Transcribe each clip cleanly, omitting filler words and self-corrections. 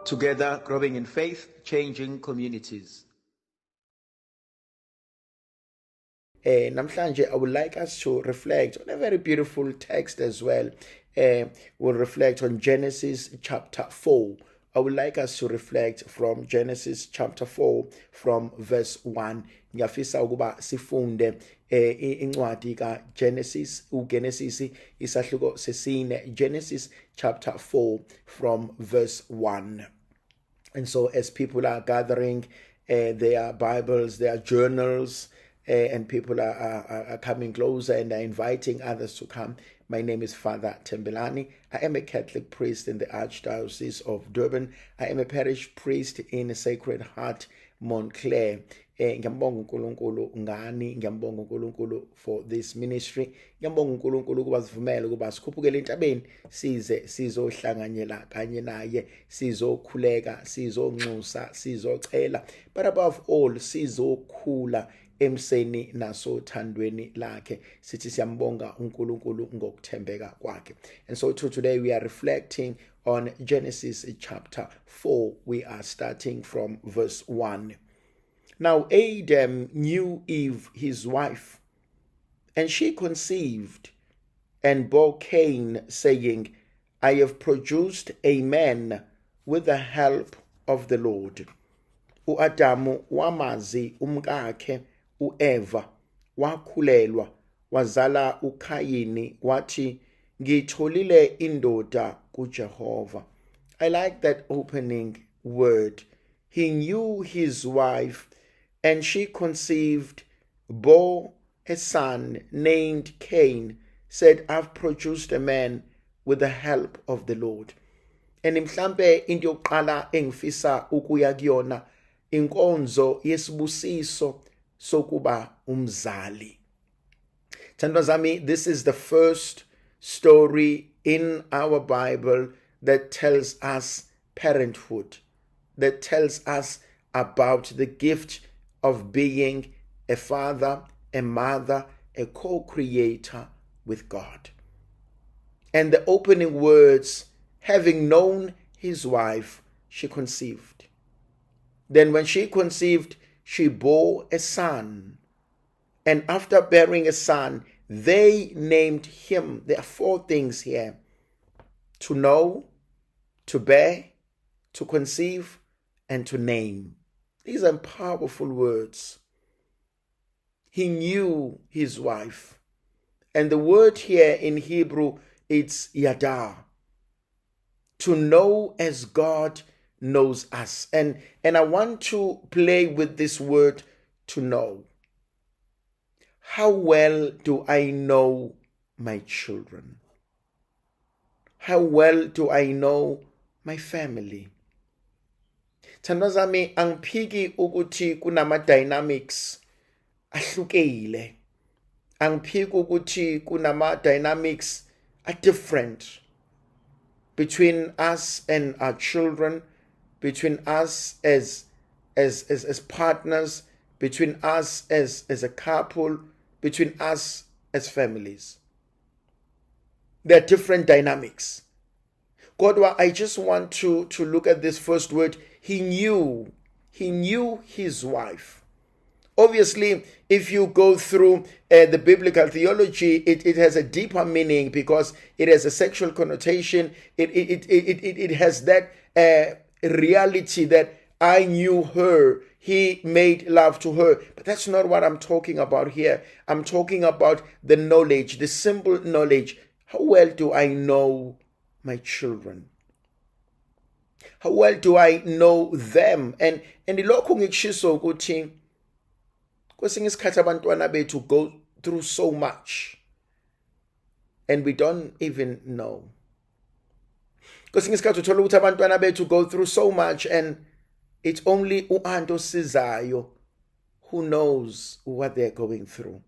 Together, growing in faith, changing communities. Namhlanje, I would like us to reflect on a very beautiful text as well. We'll reflect on Genesis chapter 4. I would like us to reflect from Genesis chapter 4 from verse 1. Ngiyafisa ukuba sifunde incwadi ka Genesis, uGenesis isahluko sesine, Genesis chapter 4 from verse 1. And so as people are gathering their Bibles, their journals, and people are coming closer and are inviting others to come. My name is Father Tembelani. I am a Catholic priest in the Archdiocese of Durban. I am a parish priest in Sacred Heart, Montclair. Ngiyambonga uNkulunkulu ngani, ngiyambonga uNkulunkulu for this ministry. Ngiyambonga uNkulunkulu ukuba sivumele ukuba sikhuphukele entabeni size sizohlanganyela kanye naye, sizokhuleka, sizonxusa, sizocela, but above all sizokhula emseni nasothandweni lakhe. Sithi siyambonga uNkulunkulu ngokuthembeka kwakhe. And so today we are reflecting on Genesis chapter 4. We are starting from verse 1. Now Adam knew Eve, his wife, and she conceived and bore Cain, saying, I have produced a man with the help of the Lord. U-Adamu wamazi umkakhe u-Eva, wakhulelwa, wazala uKayini, wathi, ngitholile indoda kuJehova. I like that opening word. He knew his wife, and she conceived, bore a son named Cain, said, I've produced a man with the help of the Lord. And mhlambe into yokuqala engifisa ukuya kuyona inkonzo yesibusiso sokuba umzali. Thandwa zami, this is the first story in our Bible that tells us parenthood, that tells us about the gift of being a father, a mother, a co-creator with God. And the opening words, having known his wife, she conceived. Then when she conceived, she bore a son. And after bearing a son, they named him. There are 4 things here: to know, to bear, to conceive, and to name. These are powerful words. He knew his wife. And the word here in Hebrew, it's yada. To know as God knows us. And I want to play with this word, to know. How well do I know my children? How well do I know my family? Thandwa zami, angiphiki ukuthi kunama dynamics ahlukile. Angiphiki ukuthi kunama dynamics are different between us and our children, between us as partners, between us as a couple, between us as families. There are different dynamics. Kodwa, I just want to look at this first word. He knew his wife. Obviously, if you go through the biblical theology, it has a deeper meaning because it has a sexual connotation. It has that reality that I knew her, he made love to her. But that's not what I'm talking about here. I'm talking about the knowledge, the simple knowledge. How well do I know my children? How well do I know them? And ilokhu ngikushiso ukuthi kwesinye isikhathi abantwana bethu go through so much and we don't even know. Kwesinye isikhathi uthola ukuthi abantwana bethu go through so much and it's only u-aunt osizayo who knows what they're going through.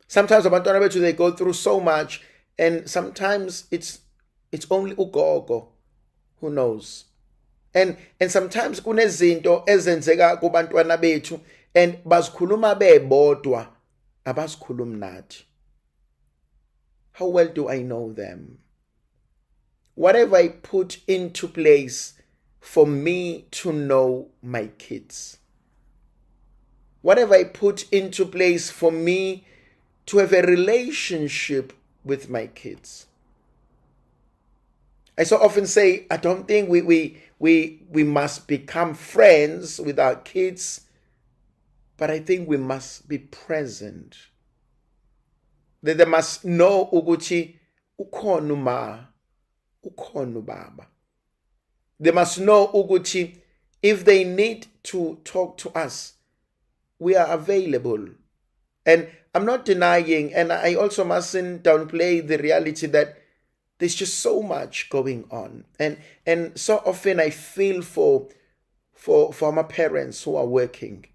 Sometimes abantwana bethu, they go through so much and sometimes it's only ugogo who knows. And sometimes kunezinto ezenzeka kubantwana bethu and bazikhuluma bebodwa abazikhulumi nathi. How well do I know them? Whatever I put into place, for me to know my kids? What have I put into place for me to have a relationship with my kids? I so often say, I don't think we must become friends with our kids, but I think we must be present. That they must know ukuthi ukhona uma, ukhona ubaba. They must know ukuthi if they need to talk to us, we are available. And I'm not denying, and I also mustn't downplay the reality that there's just so much going on. And so often I feel for my parents who are working.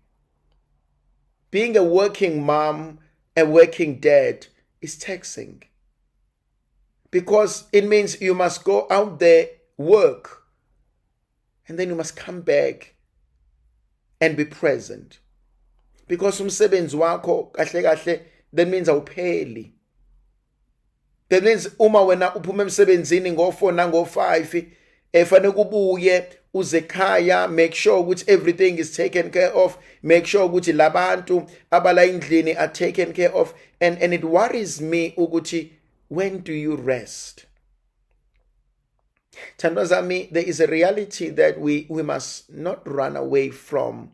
Being a working mom, a working dad is taxing. Because it means you must go out there, work, and then you must come back and be present. Because umsebenzi wakho kahle kahle, that means awupheli. That means uma wena uphuma emsebenzini ngo-4 nango-5, fanele kubuye uze ekhaya, make sure ukuthi everything is taken care of, make sure ukuthi labantu abala endlini are taken care of, and it worries me ukuthi when do you rest? Thandwa zami, there is a reality that we must not run away from.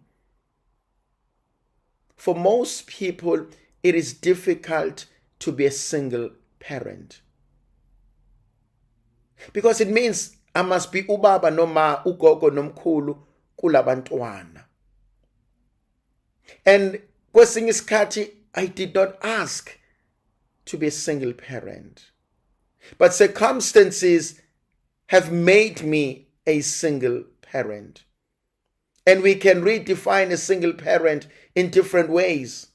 For most people, it is difficult to be a single parent. Because it means I must be ubaba noma ugogo nomkhulu kulabantwana. And kwesinye isikhathi, I did not ask to be a single parent. But circumstances have made me a single parent. And we can redefine a single parent in different ways.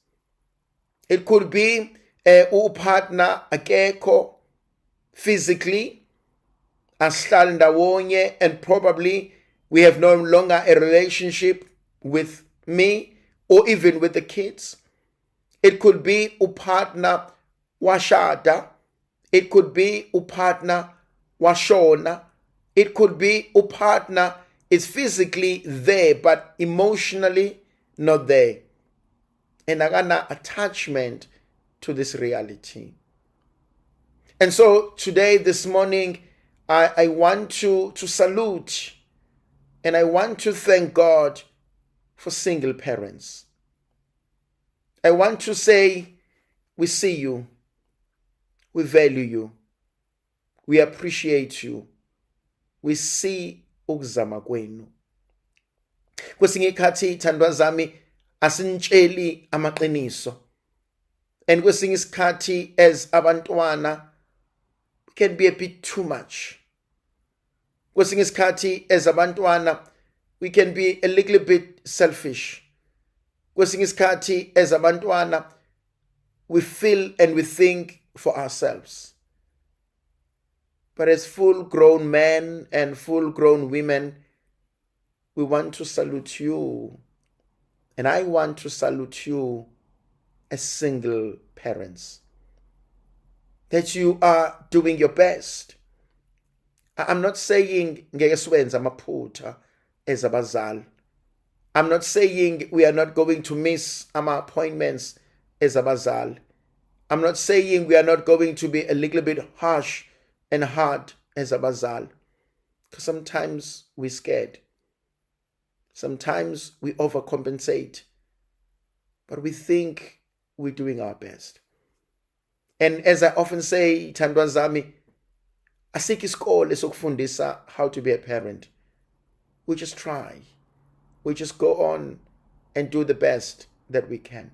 It could be partner akekho physically, asihlale ndawonye, and probably we have no longer a relationship with me or even with the kids. It could be partner washada. It could be partner washona. It could be partner is physically there but emotionally not there. And akana attachment to this reality. And so today, this morning, I want to salute and I want to thank God for single parents. I want to say, we see you, we value you, we appreciate you, we see ukuzama kwenu. Kwesinye ikhathi thandwa zami asintsheli amaqiniso. And kwesinye isikhathi as abantwana can be a bit too much. Kwesinye isikhathi as abantwana we can be a little bit selfish. Kwesinye isikhathi as abantwana we feel and we think for ourselves. But as full-grown men and full-grown women, we want to salute you. And I want to salute you as single parents. That you are doing your best. I'm not saying ngeke siwenze amaphutha as abazali. I'm not saying we are not going to miss our appointments as abazali. I'm not saying we are not going to be a little bit harsh and hard as abazali. Because sometimes we're scared. Sometimes we overcompensate. But we think we're doing our best. And as I often say, thandwa zami, asikho isikole sokufundisa how to be a parent. We just try. We just go on and do the best that we can.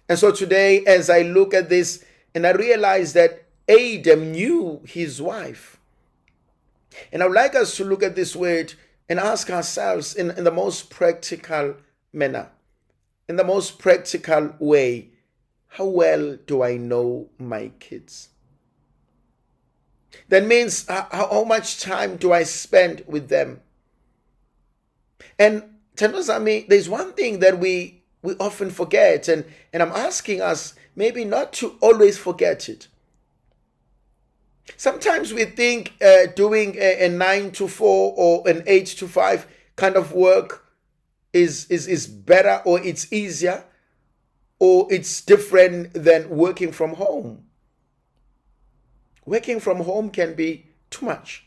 And so today, as I look at this, and I realize that Adam knew his wife. And I would like us to look at this word and ask ourselves in the most practical manner, in the most practical way, how well do I know my kids? That means how much time do I spend with them? And thandwa zami, there's one thing that we often forget, and I'm asking us maybe not to always forget it. Sometimes we think doing a 9 to 4 or an 8 to 5 kind of work is better, or it's easier, or it's different than working from home. Working from home can be too much,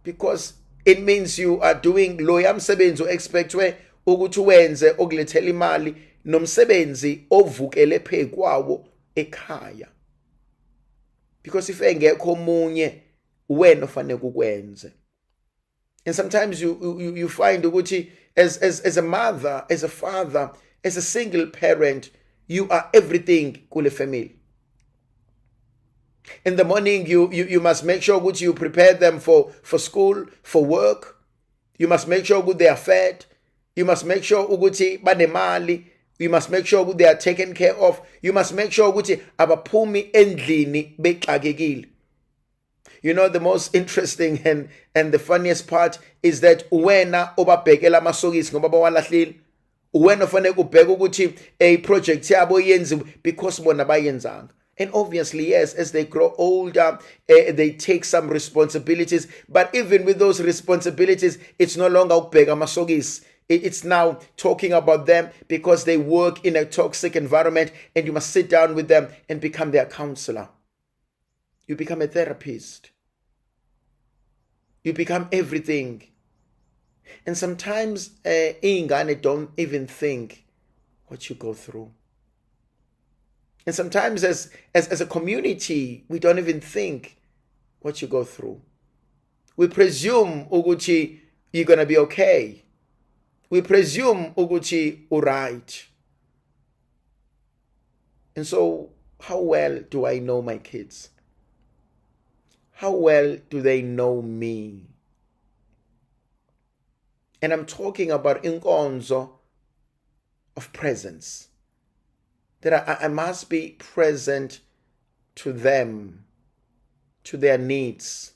because it means you are doing loya msebenzi oexpectwe ukuthi wenze okulethela imali nomsebenzi ovukele phekwawo ekhaya, because if engekho omunye wena ofanele ukwenze. And sometimes you find ukuthi as a mother, as a father, as a single parent, you are everything kule family. In the morning, you must make sure that you prepare them for school, for work. You must make sure that they are fed. You must make sure that banemali. You must make sure that they are taken care of. You must make sure that abaphumi endlini bexakekile. You know, the most interesting and the funniest part is that wena obabhekela amasokisi ngoba bawalahlile, wena fanele ubheke ukuthi a project yabo yenziwe because bona bayenzanga. And obviously, yes, as they grow older, they take some responsibilities. But even with those responsibilities, it's no longer ubheka amasokisi. It's now talking about them because they work in a toxic environment, and you must sit down with them and become their counselor. You become a therapist. You become everything. And sometimes ingane don't even think what you go through. And sometimes as a community, we don't even think what you go through. We presume ukuthi you're going to be okay. We presume ukuthi alright. And so, how well do I know my kids? How well do they know me? And I'm talking about inkonzo of presence. That I must be present to them, to their needs.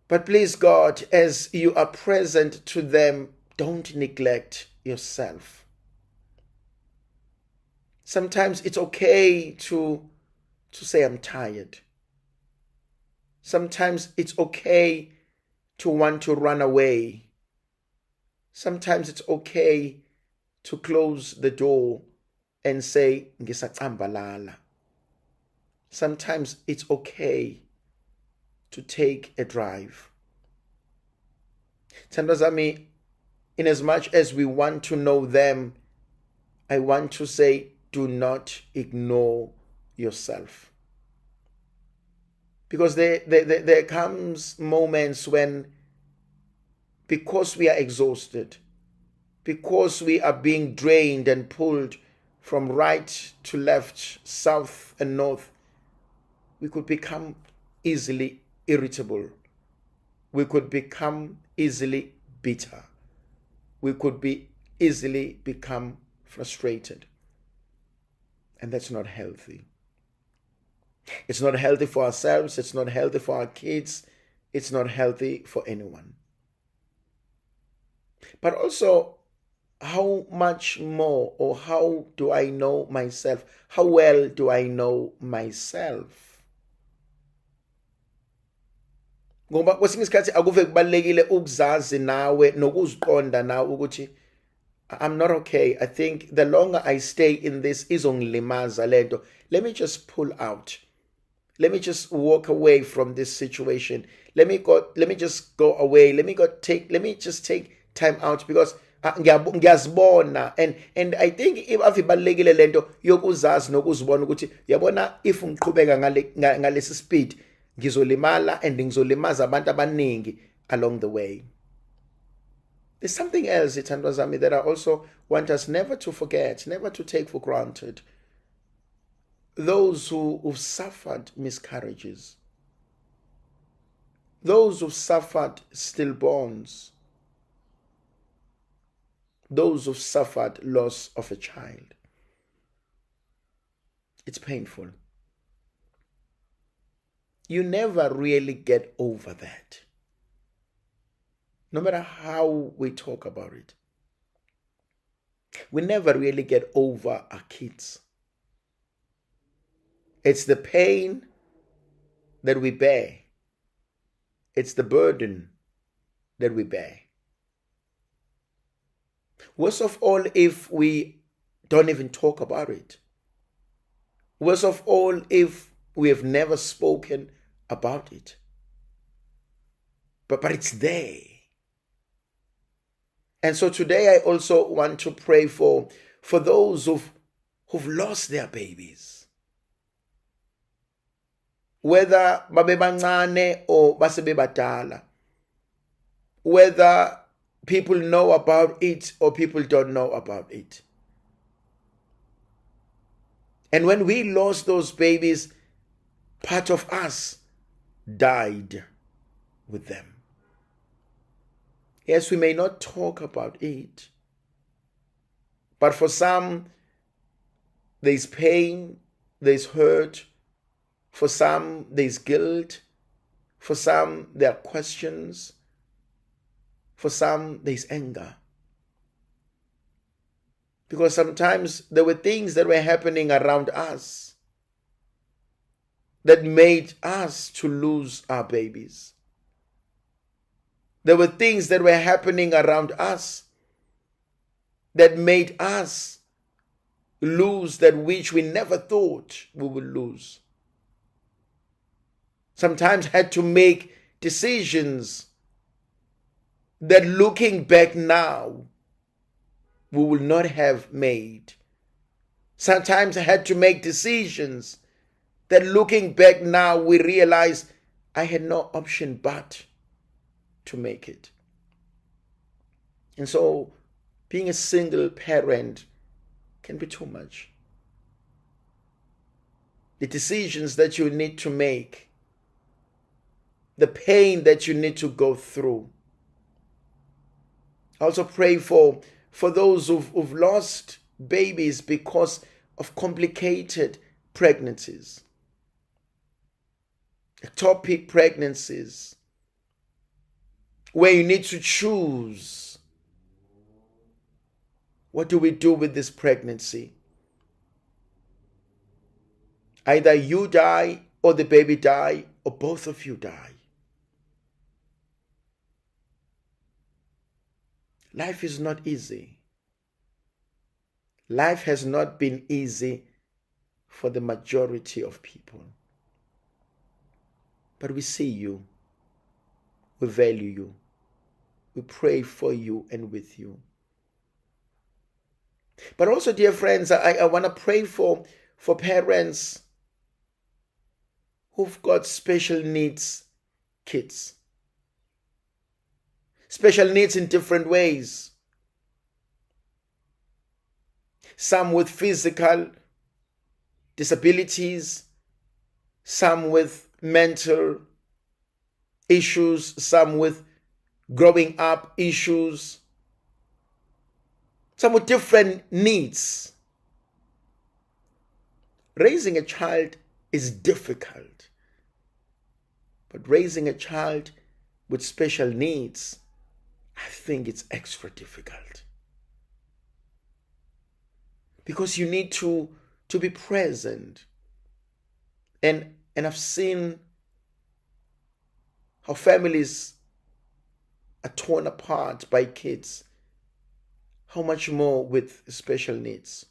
But please, God, as you are present to them, don't neglect yourself. Sometimes it's okay to say I'm tired. Sometimes it's okay to want to run away. Sometimes it's okay to close the door and say ngisacambalala. Sometimes it's okay to take a drive. Thandazami, in as much as we want to know them, I want to say, do not ignore yourself. Because there comes moments when, because we are exhausted, because we are being drained and pulled from right to left, south and north, we could become easily irritable. We could become easily bitter. We could easily become frustrated. And that's not healthy. It's not healthy for ourselves. It's not healthy for our kids. It's not healthy for anyone. But also, how much more, or how do I know myself? How well do I know myself? Ngoba kwesinye isikhathi akuve kubalekile ukuzazi nawe nokuziqonda nawe ukuthi I'm not okay. I think the longer I stay in this izongilimaza lento. Let me just pull out. Let me just walk away from this situation. Let me just go away. Let me just take time out, because ngiyazibona, and I think if avibalekile lento yokuzazi nokuzibona ukuthi yabona, if ngiqhubeka ngalesi speed ngizolimala and ngizolimaza abantu abaningi along the way. There's something else, Ithandwa Zami, that I also want us never to forget, never to take for granted. Those who've suffered miscarriages, those who've suffered stillborns, those who've suffered loss of a child. It's painful. You never really get over that. No matter how we talk about it, we never really get over our kids. It's the pain that we bear. It's the burden that we bear. Worst of all, if we don't even talk about it. Worst of all, if we have never spoken about it. But it's there. And so today I also want to pray for those who've lost their babies. Whether babe bancane or basebe badala. Whether people know about it or people don't know about it. And when we lost those babies, part of us died with them. Yes, we may not talk about it, but for some, there's pain, there's hurt. For some, there's guilt. For some, there are questions. For some, there's anger. Because sometimes there were things that were happening around us that made us to lose our babies. There were things that were happening around us that made us lose that which we never thought we would lose. Sometimes had to make decisions that looking back now, we will not have made. Sometimes I had to make decisions that looking back now, we realize I had no option but to make it. And so being a single parent can be too much. The decisions that you need to make, the pain that you need to go through. I also pray for those who've lost babies because of complicated pregnancies, ectopic pregnancies, where you need to choose, what do we do with this pregnancy? Either you die or the baby die or both of you die. Life is not easy. Life has not been easy for the majority of people. But we see you. We value you. We pray for you and with you. But also, dear friends, I want to pray for parents who've got special needs kids. Special needs in different ways. Some with physical disabilities, some with mental issues, some with growing up issues, some with different needs. Raising a child is difficult, but raising a child with special needs, I think it's extra difficult. Because you need to be present. And I've seen how families are torn apart by kids. How much more with special needs?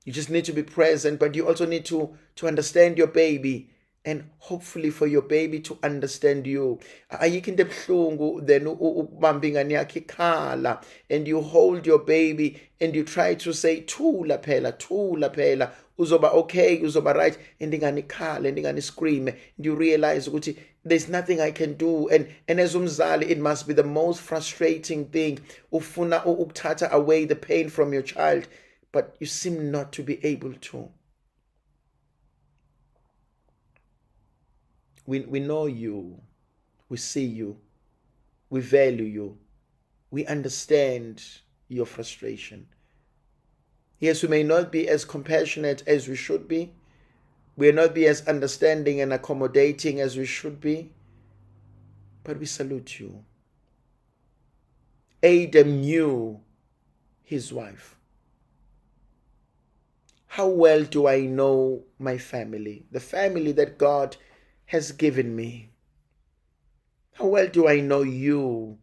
You just need to be present, but you also need to understand your baby, and hopefully for your baby to understand you. Ayikho into ebuhlungu then ubamba ingane yakhe ikhala, and you hold your baby and you try to say thula phela uzoba okay, uzoba right, and ingane ikhala and ingane scream, and you realize ukuthi there's nothing I can do, and as umzali it must be the most frustrating thing ufuna ukuthatha away the pain from your child, but you seem not to be able to. We know you, we see you, we value you, we understand your frustration. Yes, we may not be as compassionate as we should be, we may not be as understanding and accommodating as we should be, but we salute you. Adam knew his wife. How well do I know my family, the family that God has given me? How well do I know you?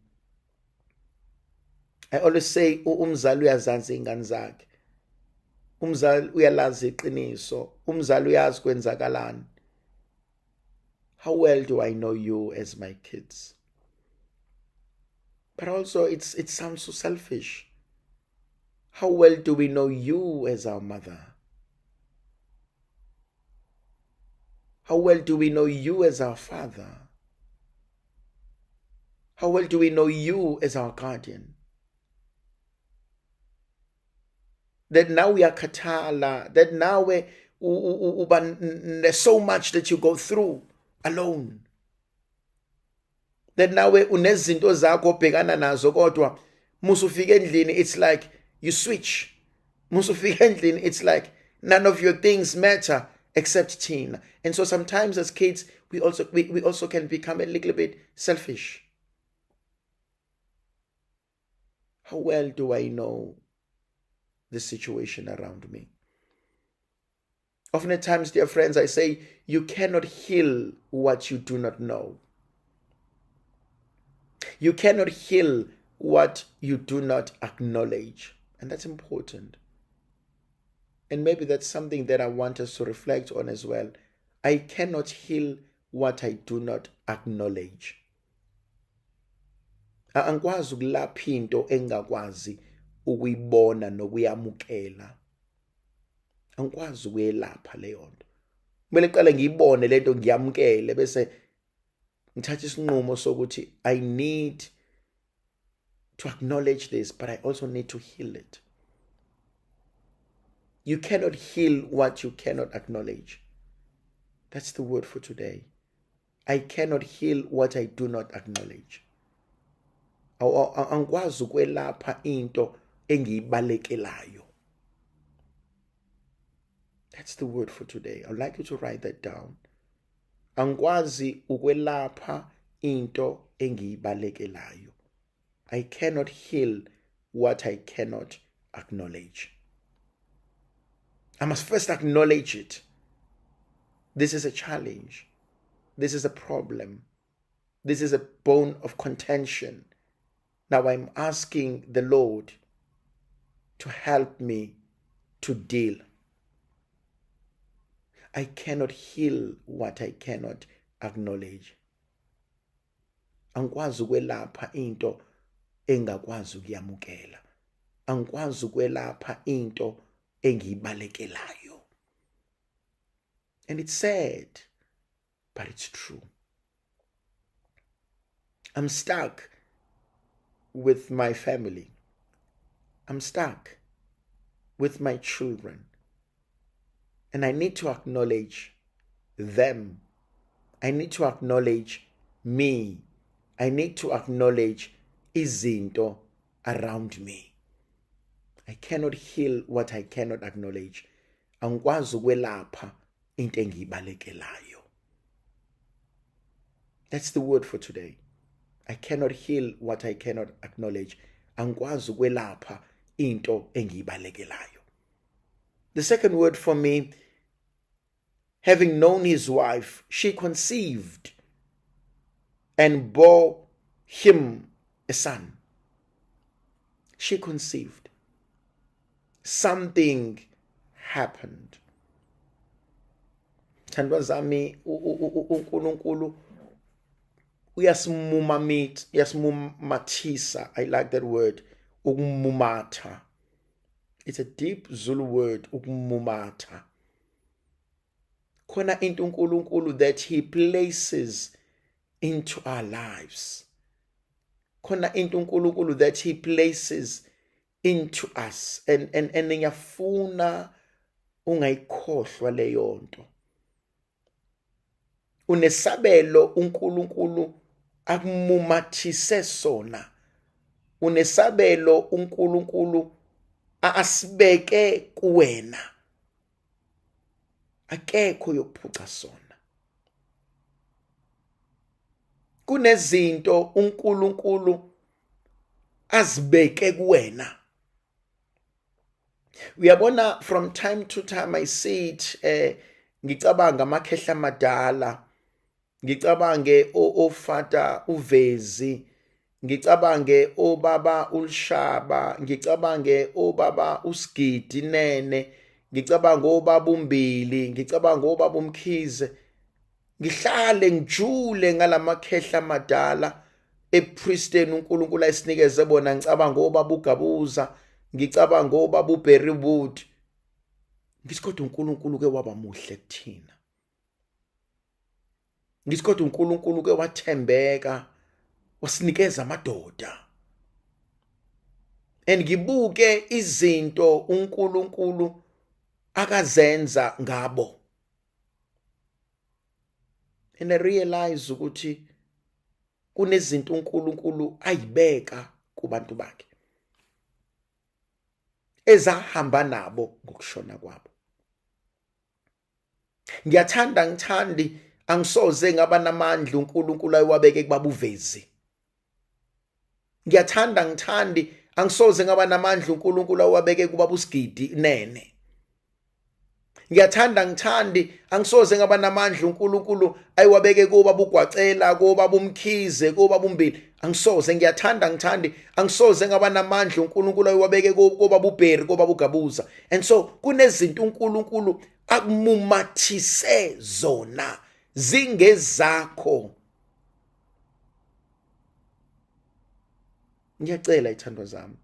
I always say, umzali uyazazi ingane zakhe. Umzali uyalazi iqiniso. Umzali uyazi kwenzakalani. How well do I know you as my kids? But also, it sounds so selfish. How well do we know you as our mother? How well do we know you as our father? How well do we know you as our guardian? That now we are katala, that now there's so much that you go through alone. That now unezinto zakho obhekana nazo kodwa musufika endlini, it's like you switch. Musufika endlini, it's like none of your things matter except Tina. And so sometimes as kids, we also can become a little bit selfish. How well do I know the situation around me? Oftentimes, dear friends, I say, you cannot heal what you do not know. You cannot heal what you do not acknowledge. And that's important. And maybe that's something that I want us to reflect on as well. I cannot heal what I do not acknowledge. Angikwazi ukulapha into engakwazi ukuyibona nokuyamukela. Angikwazi ukuyelapha leyo nto. Kumele qale ngiyibone lento ngiyamukele bese ngithatha isinqumo sokuthi I need to acknowledge this, but I also need to heal it. You cannot heal what you cannot acknowledge. That's the word for today. I cannot heal what I do not acknowledge. Angikwazi ukwelapha into engiyibalekelayo. That's the word for today. I'd like you to write that down. Angikwazi ukwelapha into engiyibalekelayo. I cannot heal what I cannot acknowledge. I must first acknowledge it. This is a challenge. This is a problem. This is a bone of contention. Now I'm asking the Lord to help me to deal. I cannot heal what I cannot acknowledge. Angikwazi ukwelapha into engakwazi ukuyamukela. Angikwazi ukwelapha into engiyibalekelayo. And it's sad, but it's true. I'm stuck with my family. I'm stuck with my children. And I need to acknowledge them. I need to acknowledge me. I need to acknowledge izinto around me. I cannot heal what I cannot acknowledge. Angikwazi ukwelapha into engiyibalekelayo. That's the word for today. I cannot heal what I cannot acknowledge. Angikwazi ukwelapha into engiyibalekelayo. The second word for me, having known his wife, she conceived and bore him a son. She conceived. Something happened. Thandwa zami, uNkulunkulu uyasimumathisa. I like that word, ukumumata. It's a deep Zulu word, ukumumata. Khona into uNkulunkulu that he places into our lives. Khona into uNkulunkulu that he places into us. And ngiyafuna ungayikhohlwa leyo nto. Unesabelo uNkulunkulu akumumathise sona. Unesabelo uNkulunkulu asibeke kuwena. Akekho yokuphuca sona. Kunezinto uNkulunkulu azibeke kuwena. Uyabona, from time to time I see it, ngicabanga amakhehla amadala, ngicabange ofata uVezi, ngicabange obaba uLshaba, ngicabange obaba uSgidi Nene, ngicabanga obaba uMbili, ngicabanga obaba uMkhize, ngihlale ngijule ngalamakhehla amadala ePristeni uNkulunkulu ayisinikeze bona. Ngicabanga obaba uGabuza, ngicabanga obaba uBerry Wood. Ngisikodwa uNkulunkulu ke waba muhle kuthina. Ngisikodwa uNkulunkulu ke wathembeka, wasinikeza amadoda. And ngibuke izinto uNkulunkulu akazenza ngabo. And I realize ukuthi kunezinto uNkulunkulu ayibeka kubantu bakhe ezahamba nabo ngokushona kwabo. Ngiyathanda ngithandi angisoze ngaba namandla uNkulunkulu ayiwabeke kubaba uVezi. Ngiyathanda ngithandi angisoze ngaba namandla uNkulunkulu ayiwabeke kubaba uSgidi Nene. Ngiyathanda ngithandi angisoze ngaba namandla uNkulunkulu ayiwabeke kubaba uGwacela, kubaba uMkhize, kubaba uMbili. Angisoze. Ngiyathanda ngithandi angisoze ngaba namandla uNkulunkulu ayiwabeke kubaba uBerry, kubaba uGabuza. And so kunezinto uNkulunkulu akumumathise zona zingezakho. Ngiyacela ithandwa zami,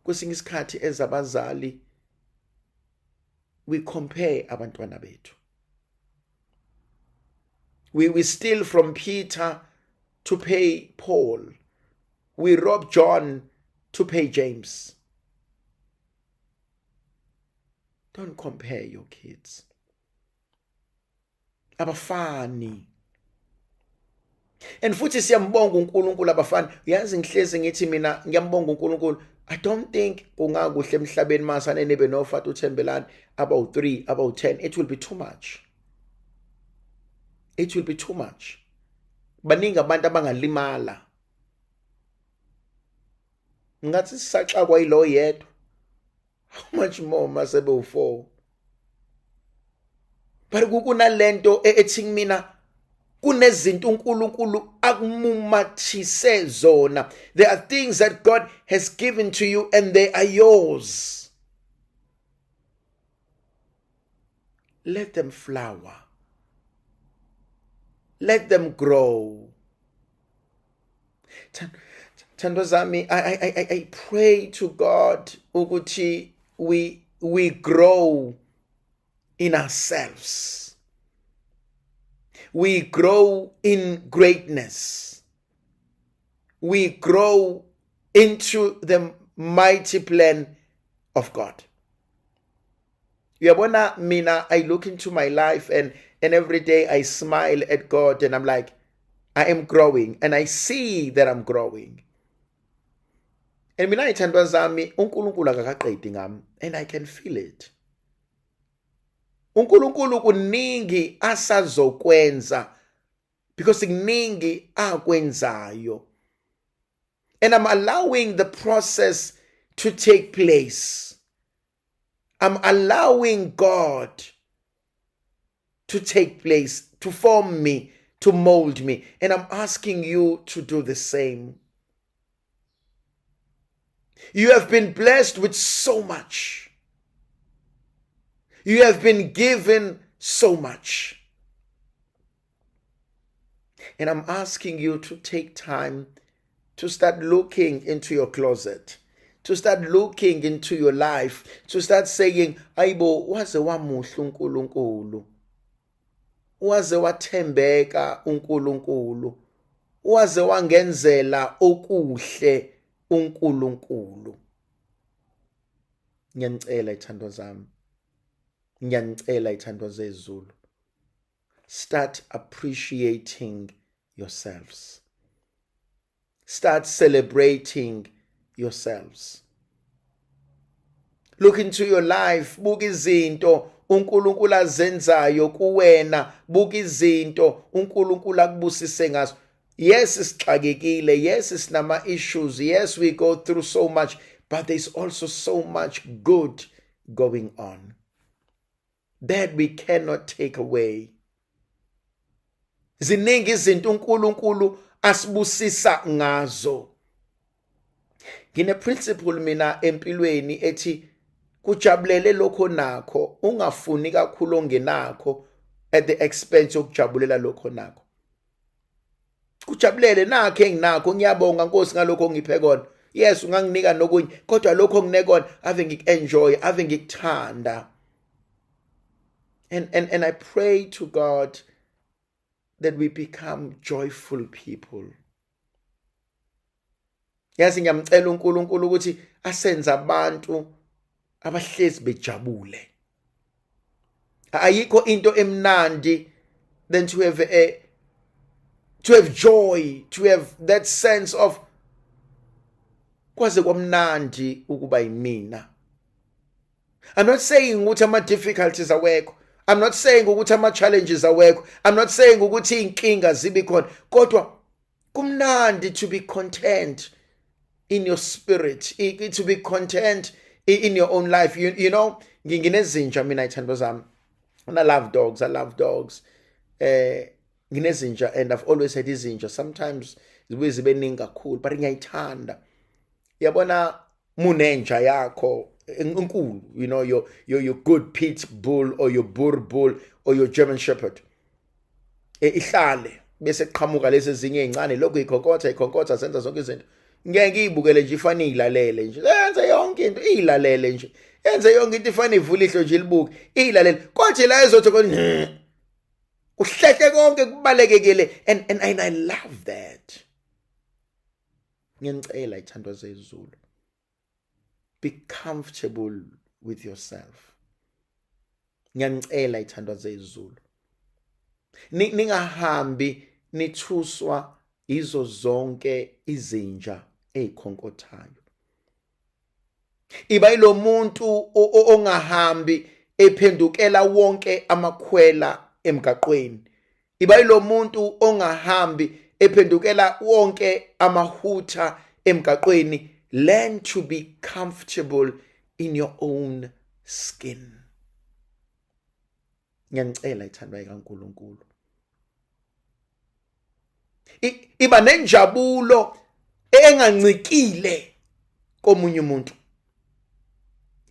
kwesinye isikhathi ezabazali we compare abantwana bethu. We steal from Peter to pay Paul. We rob John to pay James. Don't compare your kids. Abafani. And futhi siyambonga uNkulunkulu abafani. Uyazi ngihlezi ngithi mina ngiyambonga uNkulunkulu. I don't think kungakuhle emhlabeni masane nebe nofata uThembelani about 3, about 10. It will be too much. It will be too much. Baningi abantu abangalimala. Ngathi sisaxa kwayilo yedwa. How much more masebe u4? But kunalento ethi mina kunezinto uNkulunkulu akumumathise zona. There are things that God has given to you and they are yours. Let them flower. Let them grow. Thandwa zami, I pray to God ukuthi we grow in ourselves. We grow in greatness. We grow into the mighty plan of God. Uyabona, mina, I look into my life and every day I smile at God and I'm like, I am growing and I see that I'm growing. And mina ithandwa zami, uNkulunkulu akaqedi ngami and I can feel it. uNkulunkulu kuningi asazokwenza because kuningi akwenzayo. And I'm allowing the process to take place. I'm allowing God to take place, to form me, to mold me. And I'm asking you to do the same. You have been blessed with so much. You have been given so much. And I'm asking you to take time to start looking into your closet, to start looking into your life, to start saying, Aibo, waze wamuhle uNkulunkulu. Waze wathembeka uNkulunkulu. Waze wangenzela okuhle uNkulunkulu. Ngiyanicela ithandwa zami. Ngiyanicela ithandwa zezulu. Start appreciating yourselves. Start celebrating yourselves. Look into your life. Buka izinto uNkulunkulu azenzayo kuwena. Buka izinto uNkulunkulu akubusise ngazo. Yes, sixakekile. Yes, sinama issues. Yes, we go through so much. but there's also so much good going on that we cannot take away. Ziningi izinto uNkulunkulu asibusisa ngazo. Ngine principle mina empilweni ethi kujabulele lokho nakho, ungafuni kakhulu ongenakho at the expense yokujabulela lokho nakho. Kujabulele nakho enginakho, ngiyabonga Nkosi ngalokho ongiphe kona. Yes, unganginika nokunye, kodwa lokho ongineke kona ave ngikuenjoy, ave ngikuthanda. And I pray to God that we become joyful people. Yazi ngiyamcela uNkulunkulu ukuthi asenze abantu abahlezi bejabule. Ayikho into emnandi than to have joy, to have that sense of kwaze kwamnandi ukuba yimina. I'm not saying ukuthi ama difficulties awekho. I'm not saying ukuthi ama challenges awekho. I'm not saying ukuthi inkinga zibe khona. Kodwa kumnandi to be content in your spirit, to be content in your own life. You know, nginezinja mina ithando zami. And I love dogs. Nginezinja, and I've always had izinja. Sometimes zibe ningi kakhulu, but ngiyayithanda. Yabona munenja yakho enkulu, you know, your good pit bull or your Boer bull or your German shepherd. Ihlale bese qhamuka lezi ezinye ezincane lokho ikhonkotha senza zonke izinto. Ngeke ngiyibukele nje ifana iyilalele nje. Yenze yonke into iyilalele nje. Yenze yonke into ifana ivula ihlo nje libuke iyilalele. Konje la ezothi kona uhlehle konke kubalekekele, and I love that. Ngiyacela ithandwa zezulu. Be comfortable with yourself. Ngiyacela ithandwa zezulu. Ningahambi nithuswa izo zonke izinja ezikhonkotayo. Iba ilo muntu ongahambi ephendukela wonke amakhwela emgaqweni. Iba ilo muntu ongahambi ephendukela wonke amahutha emgaqweni. Learn to be comfortable in your own skin. Ngiyacela ithandwa kaNkulunkulu. Iba nenjabulo engancikile komunye umuntu.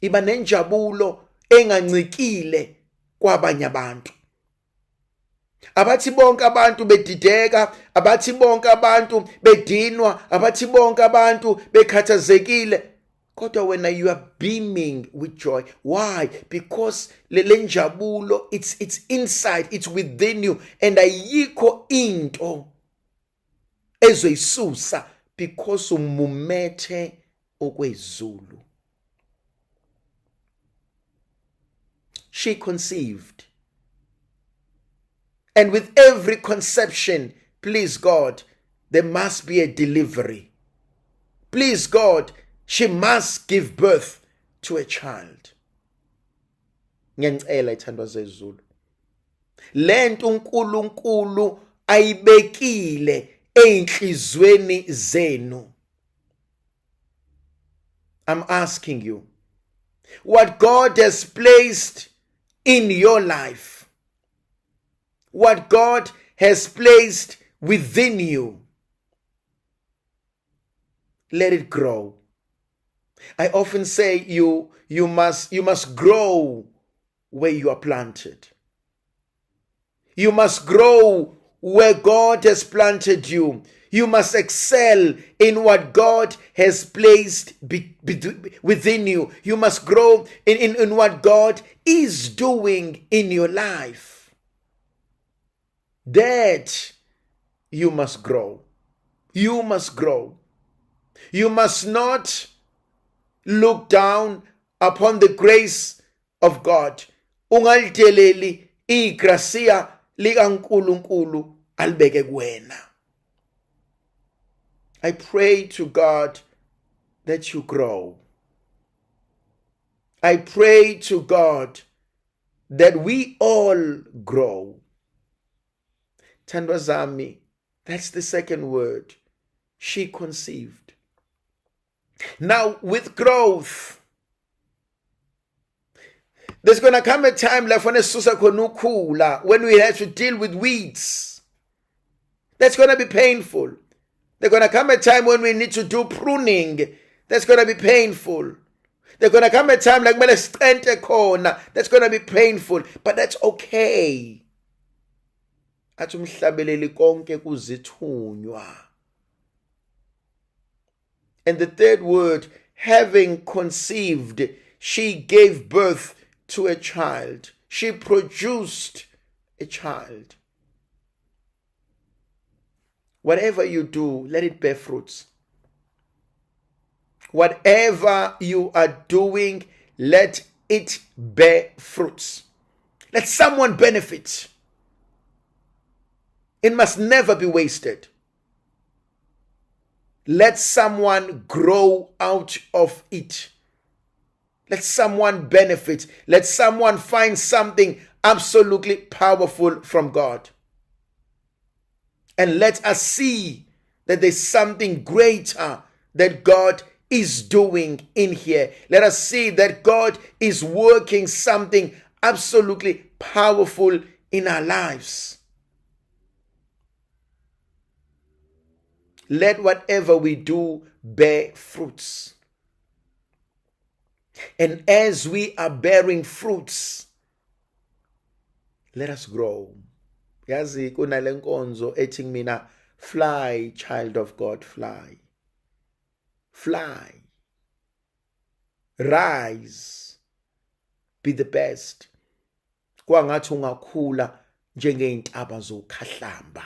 Iba nenjabulo engancikile kwabanye abantu. Abathi bonke abantu bedideka, abathi bonke abantu bedinwa, abathi bonke abantu bekhathazekile. Kodwa when you are beaming with joy. Why? Because le njabulo, it's inside, it's within you, and ayikho into ezoyisusa because umumethe okwezulu. She conceived. And with every conception, please God, there must be a delivery. Please God, she must give birth to a child. Ngiyacela ithandwa zezulu. Lento uNkulunkulu ayibekile einhlizweni zenu. I'm asking you, what God has placed in your life, what God has placed within you, let it grow. I often say you must grow where you are planted. You must grow where God has planted you. You must excel in what God has placed within you. You must grow in what God is doing in your life. That you must grow. You must grow. You must not look down upon the grace of God. Ungaliteleli igracia likaNkulunkulu albeke kuwena. I pray to God that you grow. I pray to God that we all grow. Thandwa zami, that's the second word. She conceived. Now, with growth, there's going to come a time like when we have to deal with weeds. That's going to be painful. There's going to come a time when we need to do pruning. That's going to be painful. There's going to come a time like that's going to be painful, but that's okay. And the third word, having conceived, she gave birth to a child. She produced a child. Whatever you do, let it bear fruits. Whatever you are doing, let it bear fruits. Let someone benefit. It must never be wasted. Let someone grow out of it. Let someone benefit. Let someone find something absolutely powerful from God. And let us see that there's something greater that God is doing in here. Let us see that God is working something absolutely powerful in our lives. Let whatever we do bear fruits. And as we are bearing fruits, let us grow. Yazi kunale nkonzo ethi mina, fly, child of God, fly. Fly. Rise. Be the best. Kwangathi ungakhula njengeyintaba zokhahlamba.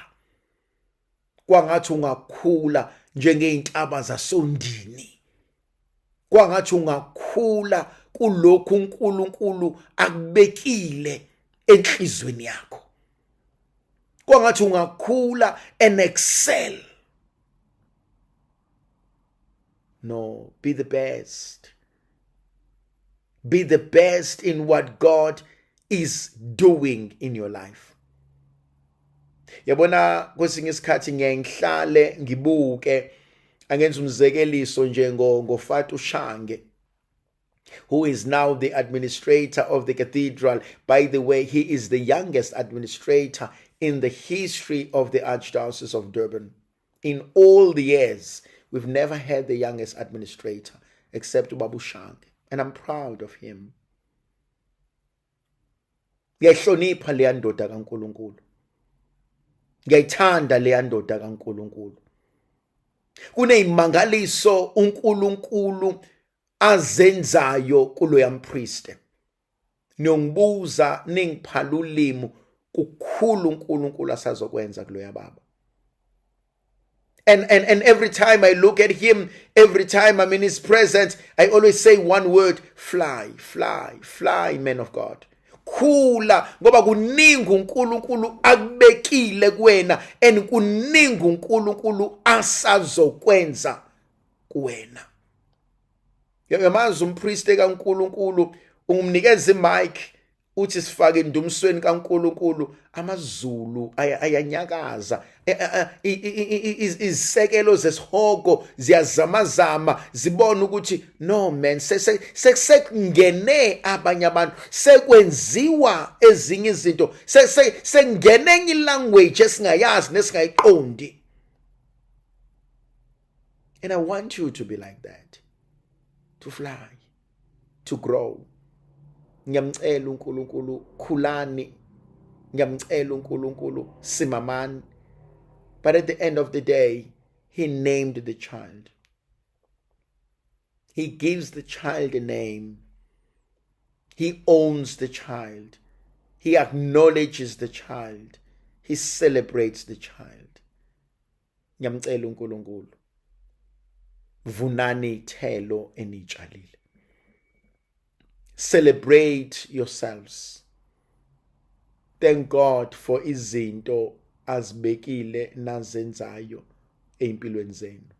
Kwangathi ungakhula njengeyintaba zasondini. Kwangathi ungakhula kulokhu uNkulunkulu akubekile enhlizweni yakho. Kwangathi ungakhula and excel. No, be the best. Be the best in what God is doing in your life. Yabona kwesinye isikhathi ngihlale ngibuke angenza umzekeliso ngofatu Shange, who is now the administrator of the cathedral. By the way, he is the youngest administrator in the history of the Archdiocese of Durban. In all the years, we've never had the youngest administrator except Babu Shange, and I'm proud of him. Ngiyahlonipha le ndoda kaNkulunkulu. Ngiyayithanda le ndoda kaNkulunkulu. Kuneyimangaliso uNkulunkulu azenzayo kulo yampriste. Niyongibuza ningiphala ulimi kukhulu uNkulunkulu asazokwenza kulo yababa. And every time I look at him, every time I'm in his presence, I always say one word: fly, fly, fly, man of God. Khula, ngoba kuningi uNkulunkulu akubekile kuwena, and kuningi uNkulunkulu asazokwenza kuwena. Yamazi umpriste kaNkulunkulu ungumnikeza imic uthi sifake indumsweni kaNkulunkulu, amazulu ayanyakaza, izisekelo zesihogo ziyazamazama, zibona ukuthi no man, sekungene abanye abantu, sekwenziwa ezinye izinto, sekungene enye ilanguage esingayazi nesingayiqondi. And I want you to be like that, to fly, to grow. Ngiyamcela uNkulunkulu khulani, ngiyamcela uNkulunkulu simamani. But at the end of the day, he named the child. He gives the child a name. He owns the child. He acknowledges the child. He celebrates the child. Ngiyamcela uNkulunkulu, vunani ithelo enitshalile. Celebrate yourselves. Thank God for izinto azibekile nazenzayo empilweni zenu.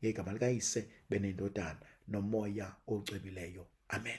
Ngegama likaYise benendodana nomoya ocwebileyo. Amen.